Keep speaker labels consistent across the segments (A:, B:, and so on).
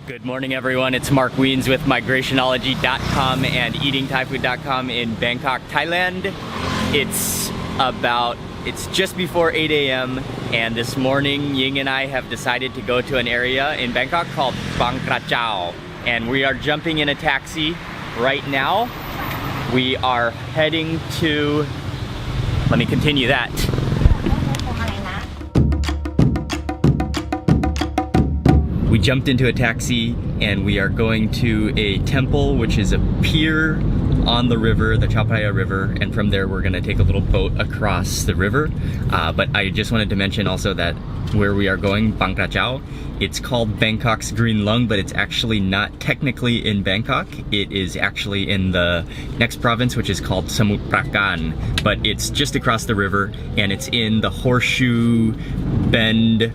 A: Good morning, everyone. It's Mark Wiens with migrationology.com and eatingthaifood.com in Bangkok, Thailand. It's just before 8 a.m. and this morning Ying and I have decided to go to an area in Bangkok called Bang Krachao, and we are jumping in a taxi right now. We are heading to, let me continue that. We jumped into a taxi and we are going to a temple, which is a pier on the river, the Chao Phraya River, and from there we're gonna take a little boat across the river. But I just wanted to mention also that where we are going, Bang Krachao, it's called Bangkok's Green Lung, but it's actually not technically in Bangkok. It is actually in the next province, which is called Samut Prakan, but it's just across the river and it's in the Horseshoe Bend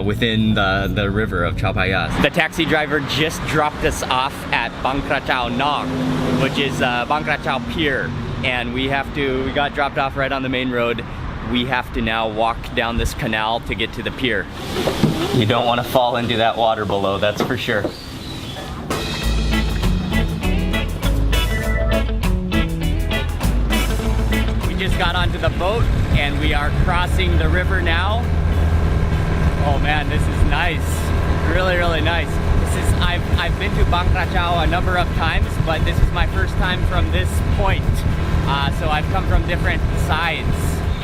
A: within the river of Chao Phraya. The taxi driver just dropped us off at Bang Krachao Nok, which is Bang Krachao Pier, and we got dropped off right on the main road. We have to now walk down this canal to get to the pier. You don't want to fall into that water below, that's for sure. We just got onto the boat and we are crossing the river now. Oh man, this is nice. Really, really nice. I've been to Bang Krachao a number of times, but this is my first time from this point. So I've come from different sides.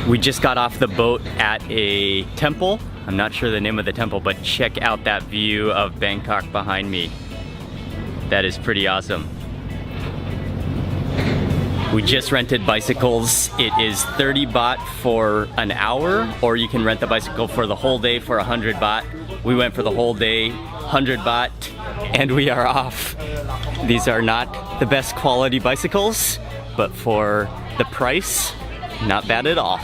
A: We just got off the boat at a temple. I'm not sure the name of the temple, but check out that view of Bangkok behind me. That is pretty awesome. We just rented bicycles. It is 30 baht for an hour, or you can rent the bicycle for the whole day for 100 baht. We went for the whole day, 100 baht, and we are off. These are not the best quality bicycles, but for the price, not bad at all.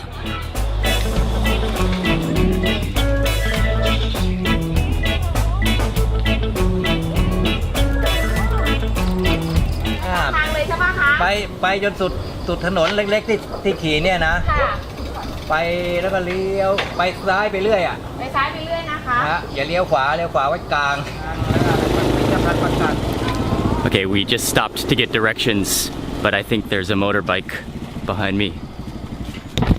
B: ไปจนสุดถนนเล็กๆที่ขี่เนี่ยนะไปแล้วก็เลี้ยวไปซ้ายไปเรื่อยอ่ะไปซ้ายไปเรื่อยนะคะอย่าเลี้ยวขวาไว้กลาง
A: Okay, we just stopped to get directions, but I think there's a motorbike behind me.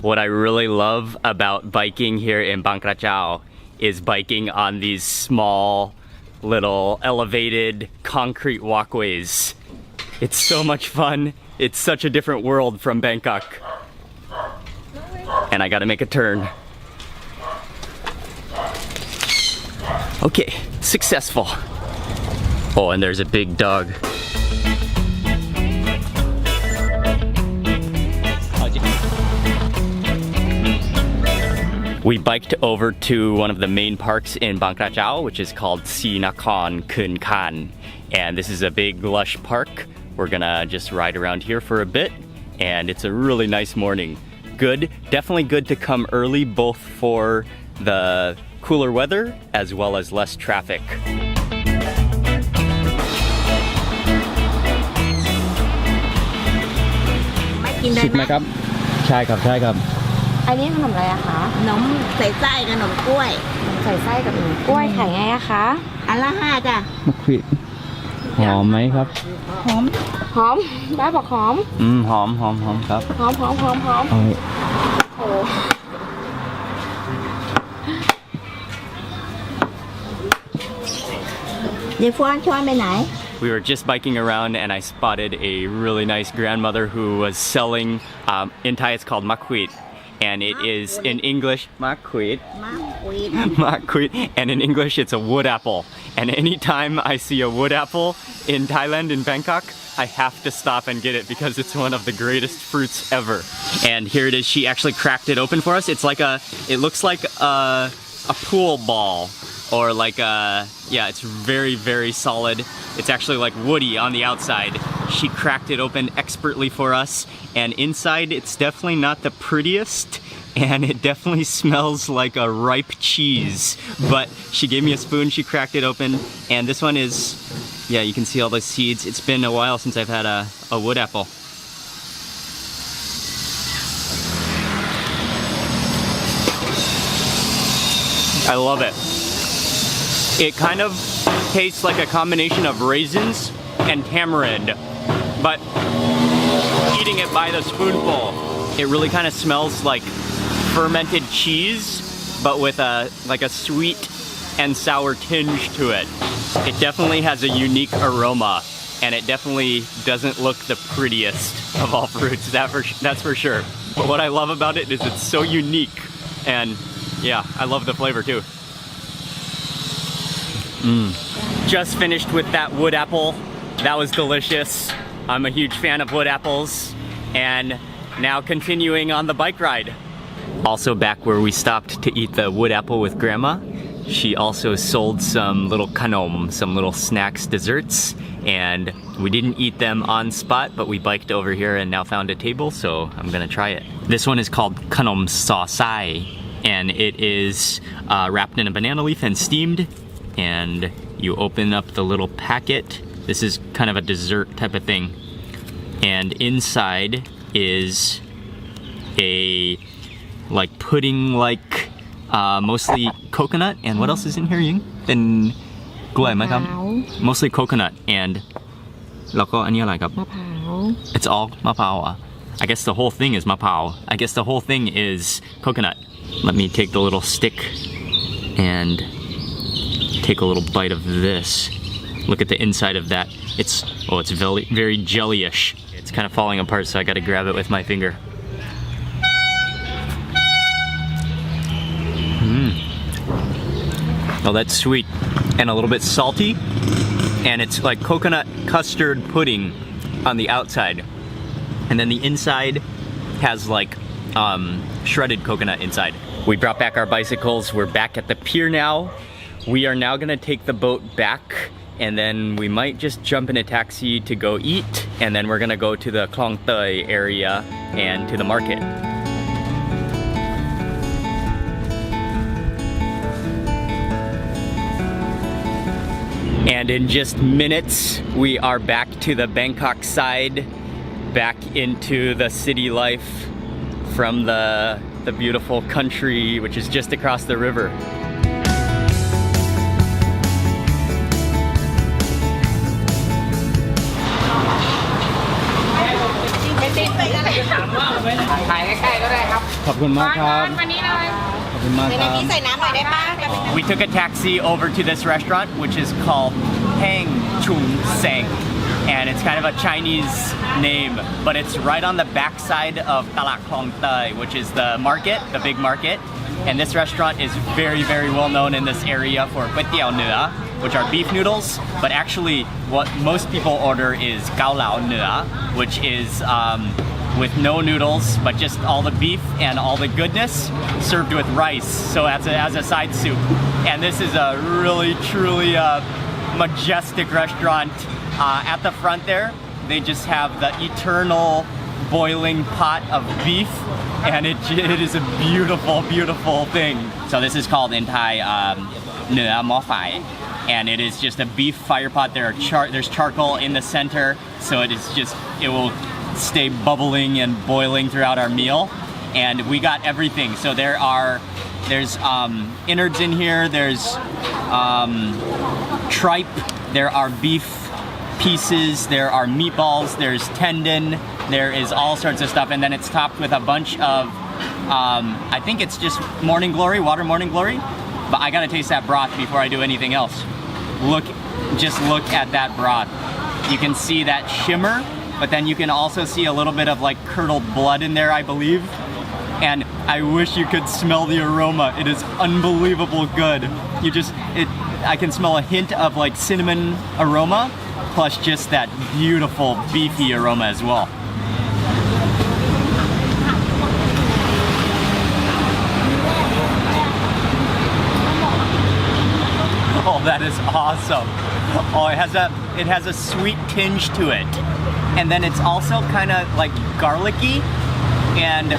A: What I really love about biking here in Bang Krachao is biking on these small little elevated concrete walkways. It's so much fun. It's such a different world from Bangkok. And I gotta make a turn. Okay, successful. Oh, and there's a big dog. We biked over to one of the main parks in Bang Krachao, which is called Sinakhon Khun Khan. And this is a big lush park. We're gonna just ride around here for a bit, and it's a really nice morning. Good, definitely good to come early, both for the cooler weather as well as less traffic.
B: ชิดไหมครับใช่ครับ
C: อันนี้ขนมอะไรอะคะขนมใส่ไส้กับขนมกล้วยใส่ไส้กับขนมกล้วยขายไงอะคะอันละ5จ้ะมะขวิดหอมไหมครับหอมได้บอกหอมหอมครับหอมโอ้เดี๋ยวฟ้อนช้อนไปไหน
A: We were just biking around and I spotted a really nice grandmother who was selling, in Thai it's called makwit, and it is in English, makwit, and in English it's a wood apple. And anytime I see a wood apple in Thailand, in Bangkok, I have to stop and get it because it's one of the greatest fruits ever. And here it is, she actually cracked it open for us. It looks like a pool ball, or like it's very, very solid. It's actually like woody on the outside. She cracked it open expertly for us, and inside it's definitely not the prettiest, and it definitely smells like a ripe cheese. But she gave me a spoon, she cracked it open, and this one is, yeah, you can see all the seeds. It's been a while since I've had a wood apple. I love it. It kind of tastes like a combination of raisins and tamarind, but eating it by the spoonful, it really kind of smells like fermented cheese, but with a sweet and sour tinge to it. It definitely has a unique aroma, and it definitely doesn't look the prettiest of all fruits, that's for sure. But what I love about it is it's so unique, and yeah, I love the flavor too. Just finished with that wood apple. That was delicious. I'm a huge fan of wood apples. And now continuing on the bike ride. Also back where we stopped to eat the wood apple with Grandma, she also sold some little kanom, some little snacks, desserts, and we didn't eat them on spot, but we biked over here and now found a table, so I'm gonna try it. This one is called kanom sosai, and it is wrapped in a banana leaf and steamed, and you open up the little packet. This is kind of a dessert type of thing, and inside is a like pudding-like, mostly coconut, and what else is in here, Ying? Then gulai maiครับ? Mostly coconut, and แล้วก็อันนี้อะไรครับ? มะพร้าว It's all มะพร้าว I guess the whole thing is มะพร้าว I guess the whole thing is coconut. Let me take the little stick and take a little bite of this. Look at the inside of that. It's very, very jellyish. It's kind of falling apart, so I gotta grab it with my finger. Oh, that's sweet and a little bit salty, and it's like coconut custard pudding on the outside, and then the inside has like shredded coconut inside. We brought back our bicycles. We're back at the pier now. We are now gonna take the boat back, and then we might just jump in a taxi to go eat, and then we're gonna go to the Klong Toi area and to the market. And in just minutes, we are back to the Bangkok side, back into the city life from the beautiful country, which is just across the river. We took a taxi over to this restaurant, which is called Hang Chung Sang, and it's kind of a Chinese name, but it's right on the backside of Talat Klong Toi, which is the market, the big market. And this restaurant is very, very well known in this area for kway tiao nua, which are beef noodles, but actually what most people order is gao lao nua, which is with no noodles, but just all the beef and all the goodness served with rice, so as a side soup. And this is a really, truly majestic restaurant. At the front there, they just have the eternal boiling pot of beef, and it is a beautiful, beautiful thing. So this is called in Thai nua mo phai, and it is just a beef fire pot. There's charcoal in the center, so it will stay bubbling and boiling throughout our meal. And we got everything. So there's innards in here, there's tripe, there are beef pieces, there are meatballs, there's tendon, there is all sorts of stuff, and then it's topped with a bunch of I think it's just morning glory, water morning glory, but I gotta taste that broth before I do anything else. Just look at that broth. You can see that shimmer, but then you can also see a little bit of like curdled blood in there, I believe. And I wish you could smell the aroma. It is unbelievable good. I can smell a hint of like cinnamon aroma, plus just that beautiful beefy aroma as well. Oh, that is awesome. Oh, it has a sweet tinge to it. And then it's also kind of like garlicky, and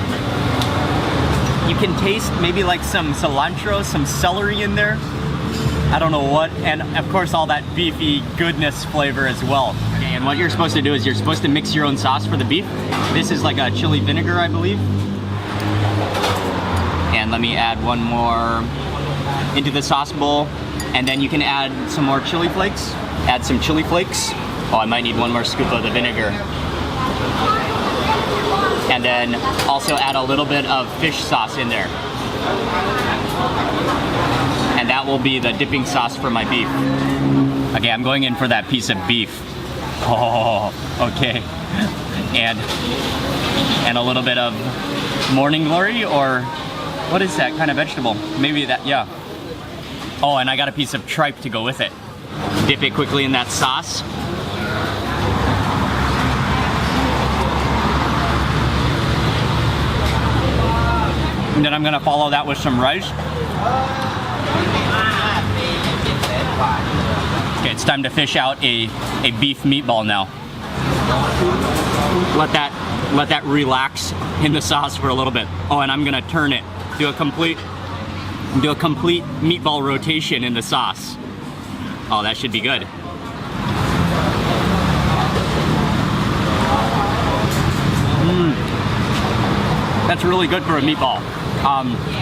A: you can taste maybe like some cilantro, some celery in there. I don't know what, and of course all that beefy goodness flavor as well. Okay, and what you're supposed to do is you're supposed to mix your own sauce for the beef. This is like a chili vinegar, I believe. And let me add one more into the sauce bowl. And then you can add some more chili flakes. Add some chili flakes. Oh, I might need one more scoop of the vinegar. And then also add a little bit of fish sauce in there. And that will be the dipping sauce for my beef. Okay, I'm going in for that piece of beef. Oh, okay. And a little bit of morning glory, or what is that kind of vegetable? Maybe that, yeah. Oh, and I got a piece of tripe to go with it. Dip it quickly in that sauce. And then I'm gonna follow that with some rice. Okay, it's time to fish out a beef meatball now. Let that relax in the sauce for a little bit. Oh, and I'm gonna turn it. Do a complete meatball rotation in the sauce. Oh, that should be good. That's really good for a meatball.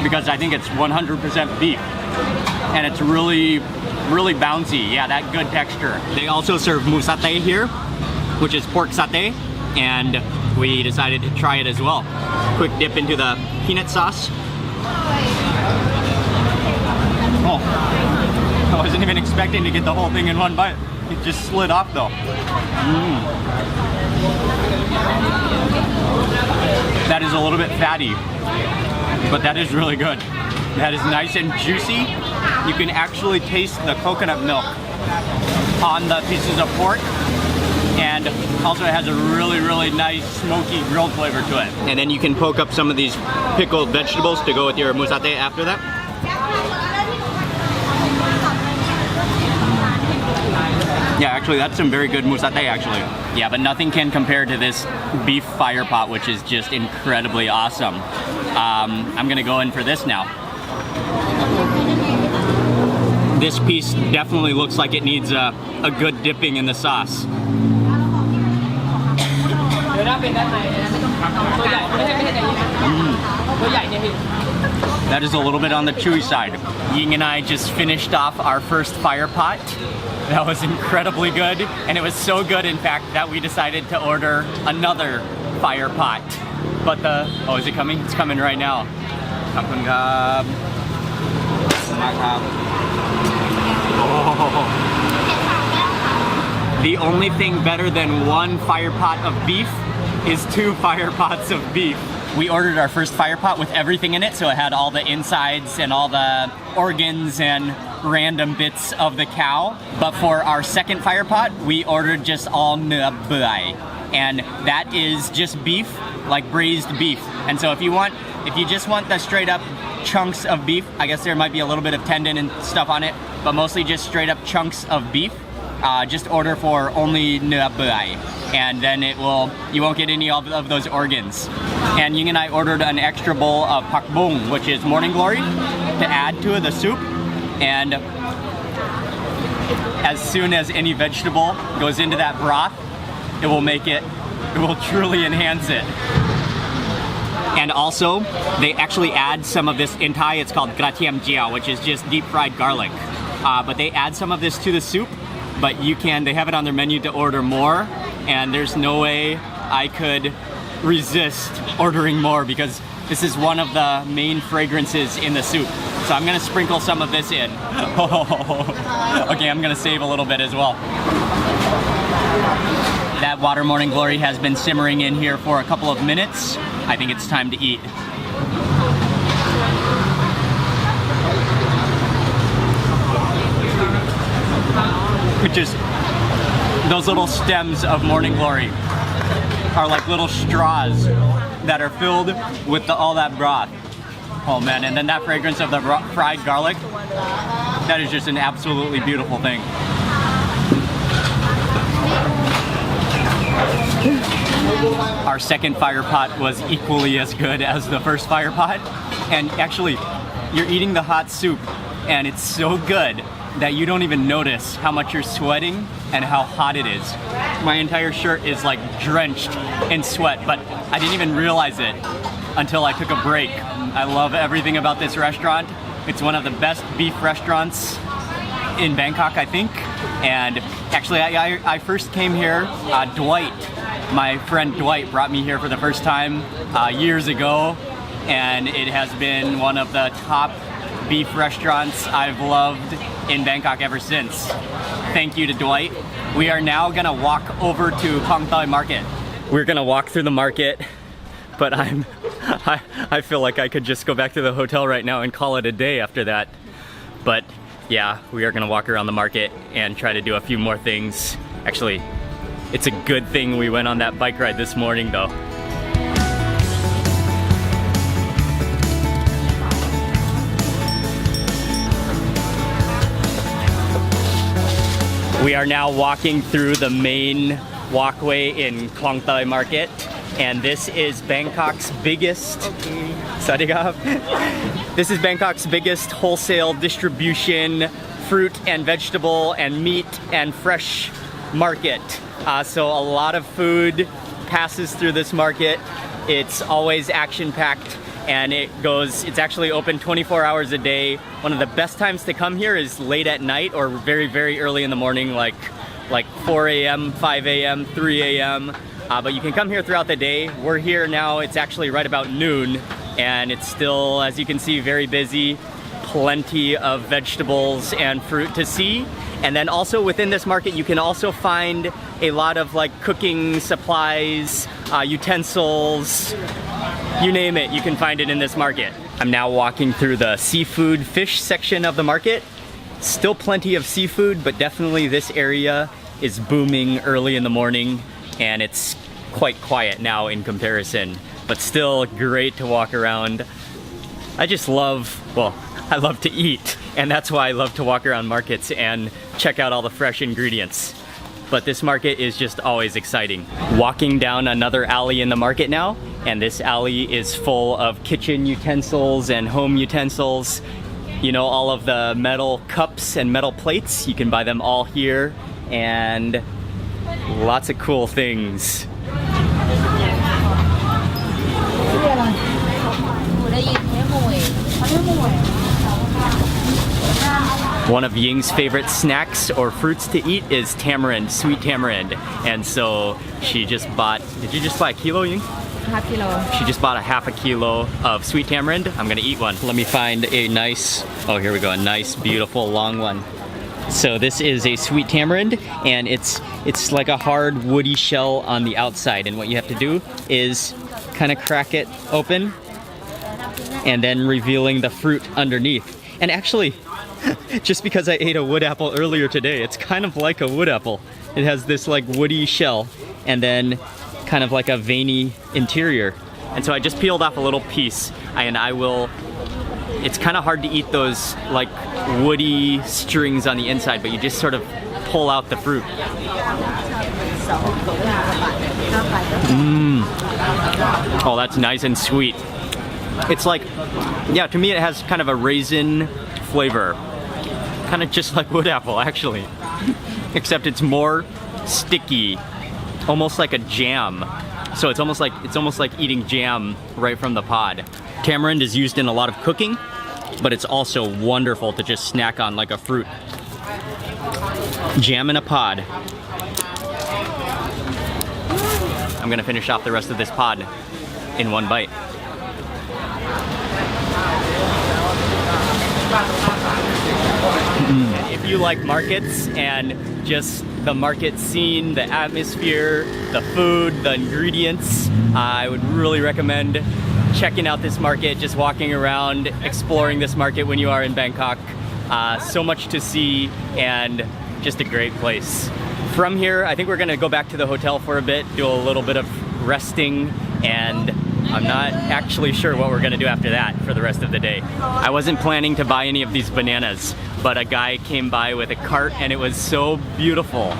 A: Because I think it's 100% beef. And it's really, really bouncy. Yeah, that good texture. They also serve musate here, which is pork satay. And we decided to try it as well. Quick dip into the peanut sauce. Oh, I wasn't even expecting to get the whole thing in one bite. It just slid off though. That is a little bit fatty, but that is really good. That is nice and juicy. You can actually taste the coconut milk on the pieces of pork. And also it has a really, really nice smoky grilled flavor to it. And then you can poke up some of these pickled vegetables to go with your musate after that. Yeah, actually that's some very good musate actually. Yeah, but nothing can compare to this beef fire pot, which is just incredibly awesome. I'm gonna go in for this now. This piece definitely looks like it needs a good dipping in the sauce. That is a little bit on the chewy side. Ying and I just finished off our first fire pot. That was incredibly good, and it was so good in fact that we decided to order another fire pot. But oh, is it coming? It's coming right now. Oh. The only thing better than one fire pot of beef is 2 fire pots of beef. We ordered our first fire pot with everything in it, so it had all the insides and all the organs and random bits of the cow. But for our second fire pot, we ordered just all nubai. And that is just beef, like braised beef. And so if you just want the straight up chunks of beef, I guess there might be a little bit of tendon and stuff on it, but mostly just straight up chunks of beef. Just order for only nubai. And then you won't get any of those organs. And Ying and I ordered an extra bowl of pak bung, which is morning glory, to add to the soup. And as soon as any vegetable goes into that broth, it will truly enhance it. And also, they actually add some of this, in Thai it's called Krachao jiao, which is just deep fried garlic. But they add some of this to the soup, but they have it on their menu to order more, and there's no way I could resist ordering more because this is one of the main fragrances in the soup. So I'm gonna sprinkle some of this in. Okay, I'm gonna save a little bit as well. That water morning glory has been simmering in here for a couple of minutes. I think it's time to eat. Those little stems of morning glory are like little straws that are filled with all that broth. Oh man, and then that fragrance of the fried garlic, that is just an absolutely beautiful thing. Our second fire pot was equally as good as the first fire pot. And actually, you're eating the hot soup and it's so good that you don't even notice how much you're sweating and how hot it is. My entire shirt is like drenched in sweat, but I didn't even realize it until I took a break. I love everything about this restaurant. It's one of the best beef restaurants in Bangkok, I think. And actually, I first came here. Dwight, my friend Dwight, brought me here for the first time years ago, and it has been one of the top beef restaurants I've loved in Bangkok ever since. Thank you to Dwight. We are now gonna walk over to Klong Toi Market. We're gonna walk through the market, but I feel like I could just go back to the hotel right now and call it a day after that. But yeah, we are gonna walk around the market and try to do a few more things. Actually, it's a good thing we went on that bike ride this morning though. We are now walking through the main walkway in Klong Toi Market, and this is Bangkok's biggest This is Bangkok's biggest wholesale distribution fruit and vegetable and meat and fresh market. So a lot of food passes through this market. It's always action-packed, and it's actually open 24 hours a day. One of the best times to come here is late at night or very, very early in the morning, like 4 a.m., 5 a.m., 3 a.m. But you can come here throughout the day. We're here now, it's actually right about noon, and it's still, as you can see, very busy. Plenty of vegetables and fruit to see. And then also within this market, you can also find a lot of like cooking supplies, utensils, you name it, you can find it in this market. I'm now walking through the seafood fish section of the market. Still plenty of seafood, but definitely this area is booming early in the morning, and it's quite quiet now in comparison, but still great to walk around. I love to eat, and that's why I love to walk around markets and check out all the fresh ingredients. But this market is just always exciting. Walking down another alley in the market now, and this alley is full of kitchen utensils and home utensils. You know, all of the metal cups and metal plates, you can buy them all here, and lots of cool things. One of Ying's favorite snacks or fruits to eat is tamarind, sweet tamarind. And so she just bought, did you just buy a kilo, Ying?
C: Half kilo.
A: She just bought a half a kilo of sweet tamarind. I'm gonna eat one. Let me find a nice, oh here we go, a nice beautiful long one. So this is a sweet tamarind, and it's like a hard woody shell on the outside, and what you have to do is kind of crack it open and then revealing the fruit underneath. And actually, just because I ate a wood apple earlier today, it's kind of like a wood apple. It has this like woody shell and then kind of like a veiny interior. And so I just peeled off a little piece, and it's kind of hard to eat those like woody strings on the inside, but you just sort of pull out the fruit. Oh, that's nice and sweet. It's like, yeah, to me it has kind of a raisin flavor. Kind of just like wood apple, actually. Except it's more sticky, almost like a jam. So it's almost like eating jam right from the pod. Tamarind is used in a lot of cooking, but it's also wonderful to just snack on like a fruit. Jam in a pod. I'm gonna finish off the rest of this pod in one bite. If you like markets and just the market scene, the atmosphere, the food, the ingredients, I would really recommend checking out this market, just walking around, exploring this market when you are in Bangkok. So much to see, and just a great place. From here, I think we're gonna go back to the hotel for a bit, do a little bit of resting, and I'm not actually sure what we're gonna do after that for the rest of the day. I wasn't planning to buy any of these bananas, but a guy came by with a cart, and it was so beautiful.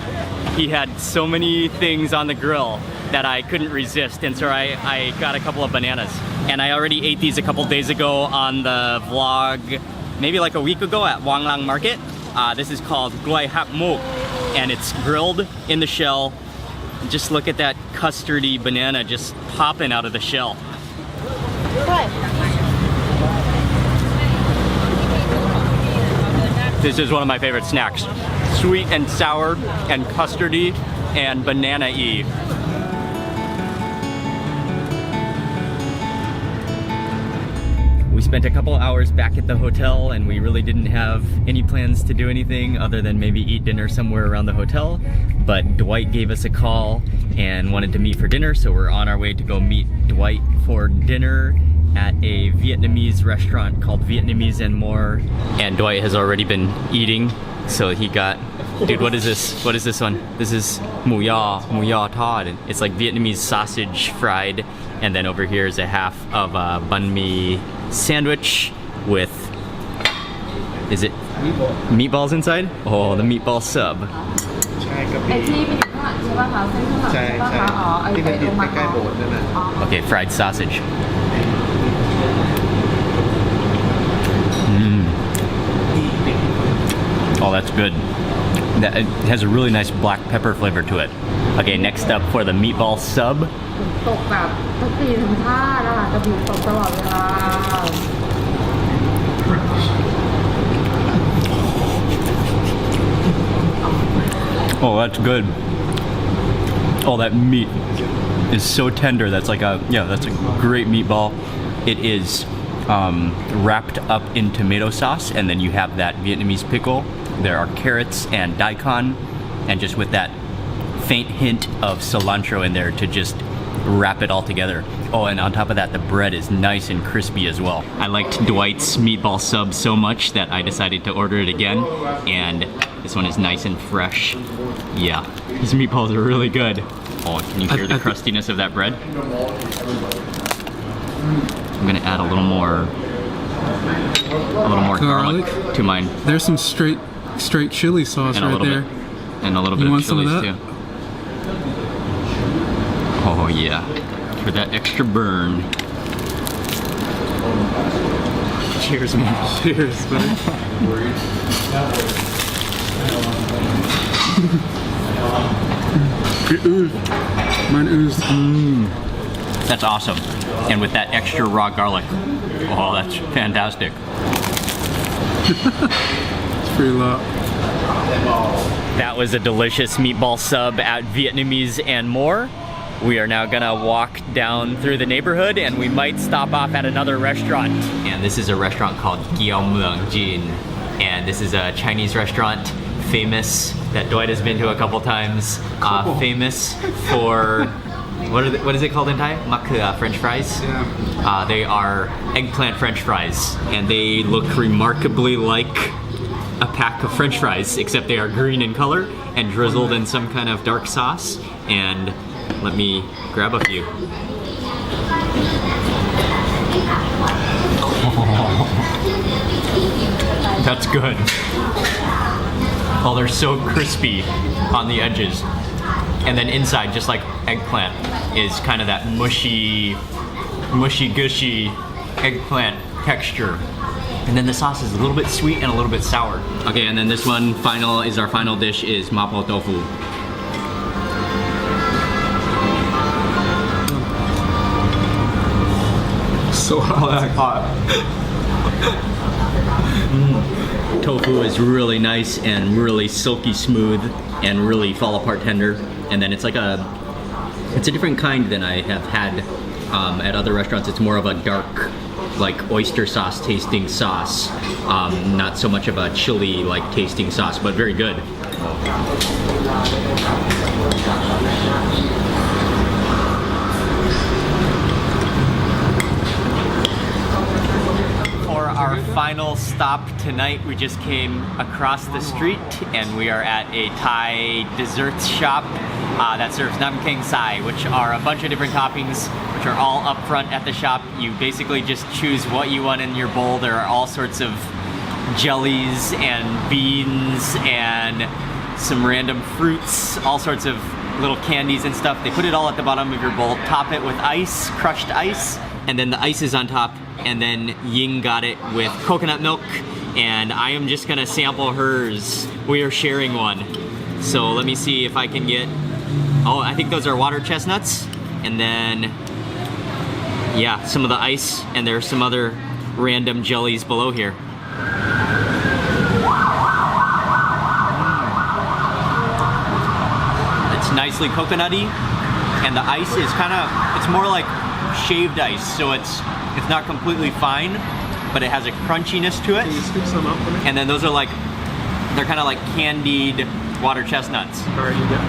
A: He had so many things on the grill that I couldn't resist, and so I got a couple of bananas. And I already ate these a couple days ago on the vlog, maybe like a week ago at Wang Lang Market. This is called Gloi Hap Muk, and it's grilled in the shell. Just look at that custardy banana just popping out of the shell. This is one of my favorite snacks. Sweet and sour and custardy and banana-y. We spent a couple hours back at the hotel and we really didn't have any plans to do anything other than maybe eat dinner somewhere around the hotel. But Dwight gave us a call and wanted to meet for dinner, so we're on our way to go meet Dwight for dinner at a Vietnamese restaurant called Vietnamese and More. And Dwight has already been eating, so he got, dude, what is this? What is this one? This is mu ya tod. It's like Vietnamese sausage fried, and then over here is a half of a banh mi sandwich with, is it meatballs inside? Oh, the meatball sub.
C: ไอ้ที่เป็นข้างหลังใช่ป่ะคะเส้นข้างหลังใช่ป่ะคะอ๋อไอ้ที่มันอยู่ใกล้ๆโบสถ์นั่นน่ะ
A: Okay, fried sausage. Oh, that's good. That, it has a really nice black pepper flavor to it. Okay, next up for the meatball sub.
C: ตกแบบทุกทีทั้งท่านะคะกระบี่ตกตลอดเวลา
A: Oh, that's good. Oh, that meat is so tender. That's like a, yeah, that's a great meatball. It is wrapped up in tomato sauce, and then you have that Vietnamese pickle. There are carrots and daikon, and just with that faint hint of cilantro in there to just wrap it all together. Oh, and on top of that, the bread is nice and crispy as well. I liked Dwight's meatball sub so much that I decided to order it again, and this one is nice and fresh. Yeah, these meatballs are really good. Oh, can you hear the crustiness of that bread? I'm gonna add a little more garlic to mine.
D: There's some straight chili sauce right there.
A: And a little bit of chilies too. Oh yeah, for that extra burn. Cheers, man.
D: Cheers, buddy. It oozed. Mine oozed.
A: That's awesome. And with that extra raw garlic. Oh, that's fantastic.
D: It's pretty loud.
A: That was a delicious meatball sub at Vietnamese and More. We are now gonna walk down through the neighborhood and we might stop off at another restaurant. And this is a restaurant called Kiao Muang Jin. And this is a Chinese restaurant, famous, that Dwight has been to a couple times. Famous for, what is it called in Thai? Makua French fries.
D: Yeah.
A: They are eggplant French fries, and they look remarkably like a pack of French fries, except they are green in color and drizzled in some kind of dark sauce. And let me grab a few. That's good. Oh, they're so crispy on the edges. And then inside, just like eggplant, is kind of that mushy gushy eggplant texture. And then the sauce is a little bit sweet and a little bit sour. Okay, and then this one our final dish is mapo tofu.
D: So hot.
A: Tofu is really nice and really silky smooth and really fall apart tender. And then it's a different kind than I have had at other restaurants. It's more of a dark, like oyster sauce tasting sauce. Not so much of a chili like tasting sauce, but very good. For our final stop tonight, we just came across the street and we are at a Thai desserts shop that serves Nam Keng Sai, which are a bunch of different toppings, which are all up front at the shop. You basically just choose what you want in your bowl. There are all sorts of jellies and beans and some random fruits, all sorts of little candies and stuff. They put it all at the bottom of your bowl, top it with ice, crushed ice, and then the ice is on top, and then Ying got it with coconut milk, and I am just gonna sample hers. We are sharing one. So let me see if I can get, oh, I think those are water chestnuts, and then, yeah, some of the ice, and there's some other random jellies below here. It's nicely coconutty, and the ice is it's more like shaved ice, so it's not completely fine, but it has a crunchiness to it.
D: Can you scoop some up for me?
A: And then those are they're kind of like candied water chestnuts.
D: All right, you got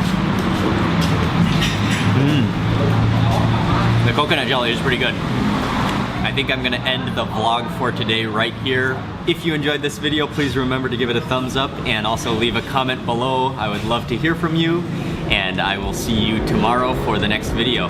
A: The coconut jelly is pretty good. I think I'm gonna end the vlog for today right here. If you enjoyed this video, please remember to give it a thumbs up and also leave a comment below. I would love to hear from you, and I will see you tomorrow for the next video.